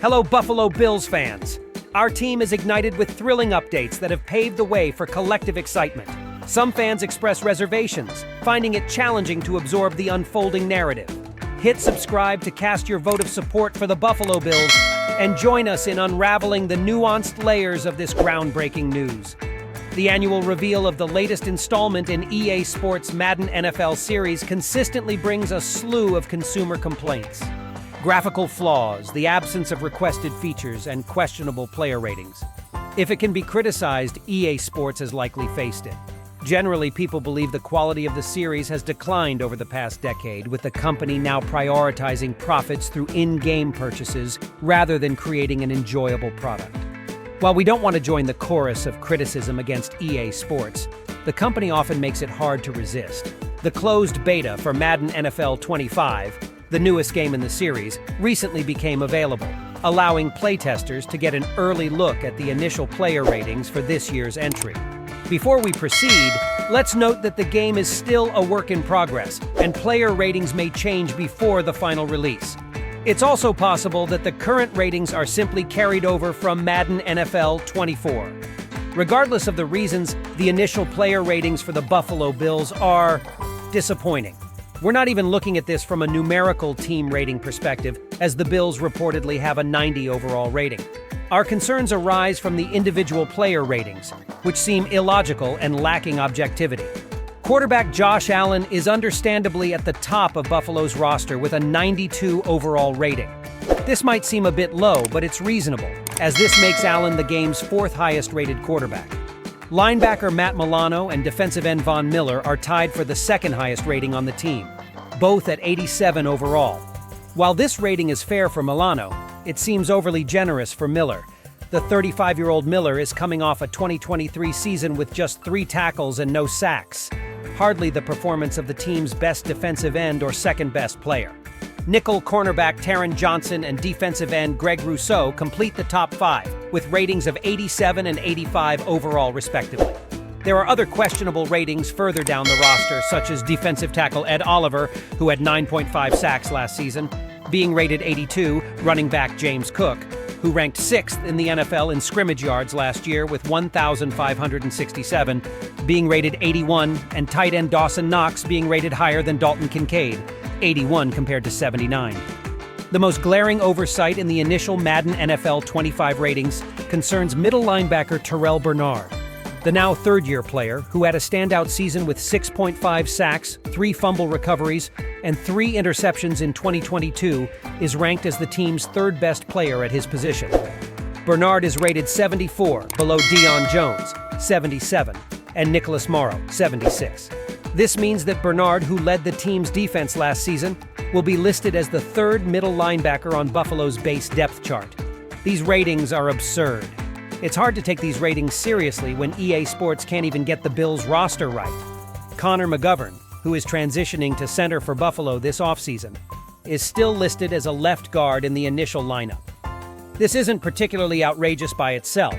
Hello, Buffalo Bills fans. Our team is ignited with thrilling updates that have paved the way for collective excitement. Some fans express reservations, finding it challenging to absorb the unfolding narrative. Hit subscribe to cast your vote of support for the Buffalo Bills and join us in unraveling the nuanced layers of this groundbreaking news. The annual reveal of the latest installment in EA Sports' Madden NFL series consistently brings a slew of consumer complaints. Graphical flaws, the absence of requested features, and questionable player ratings. If it can be criticized, EA Sports has likely faced it. Generally, people believe the quality of the series has declined over the past decade, with the company now prioritizing profits through in-game purchases rather than creating an enjoyable product. While we don't want to join the chorus of criticism against EA Sports, the company often makes it hard to resist. The closed beta for Madden NFL 25, the newest game in the series, recently became available, allowing playtesters to get an early look at the initial player ratings for this year's entry. Before we proceed, let's note that the game is still a work in progress, and player ratings may change before the final release. It's also possible that the current ratings are simply carried over from Madden NFL 24. Regardless of the reasons, the initial player ratings for the Buffalo Bills are disappointing. We're not even looking at this from a numerical team rating perspective, as the Bills reportedly have a 90 overall rating. Our concerns arise from the individual player ratings, which seem illogical and lacking objectivity. Quarterback Josh Allen is understandably at the top of Buffalo's roster with a 92 overall rating. This might seem a bit low, but it's reasonable, as this makes Allen the game's fourth highest rated quarterback. Linebacker Matt Milano and defensive end Von Miller are tied for the second highest rating on the team, both at 87 overall. While this rating is fair for Milano, it seems overly generous for Miller. The 35-year-old Miller is coming off a 2023 season with just 3 tackles and no sacks. Hardly the performance of the team's best defensive end or second-best player. Nickel cornerback Taron Johnson and defensive end Greg Rousseau complete the top 5, with ratings of 87 and 85 overall, respectively. There are other questionable ratings further down the roster, such as defensive tackle Ed Oliver, who had 9.5 sacks last season, being rated 82, running back James Cook, who ranked 6th in the NFL in scrimmage yards last year with 1,567, being rated 81, and tight end Dawson Knox being rated higher than Dalton Kincaid, 81 compared to 79. The most glaring oversight in the initial Madden NFL 25 ratings concerns middle linebacker Terrell Bernard. The now third-year player, who had a standout season with 6.5 sacks, 3 fumble recoveries, and 3 interceptions in 2022, is ranked as the team's third-best player at his position. Bernard is rated 74, below Deion Jones, 77, and Nicholas Morrow, 76. This means that Bernard, who led the team's defense last season, will be listed as the third middle linebacker on Buffalo's base depth chart. These ratings are absurd. It's hard to take these ratings seriously when EA Sports can't even get the Bills' roster right. Connor McGovern, who is transitioning to center for Buffalo this offseason, is still listed as a left guard in the initial lineup. This isn't particularly outrageous by itself,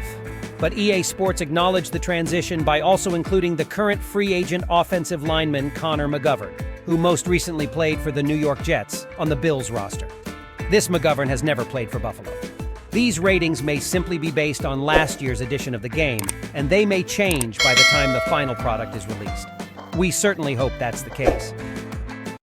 but EA Sports acknowledged the transition by also including the current free agent offensive lineman Connor McGovern, who most recently played for the New York Jets, on the Bills roster. This McGovern has never played for Buffalo. These ratings may simply be based on last year's edition of the game, and they may change by the time the final product is released. We certainly hope that's the case.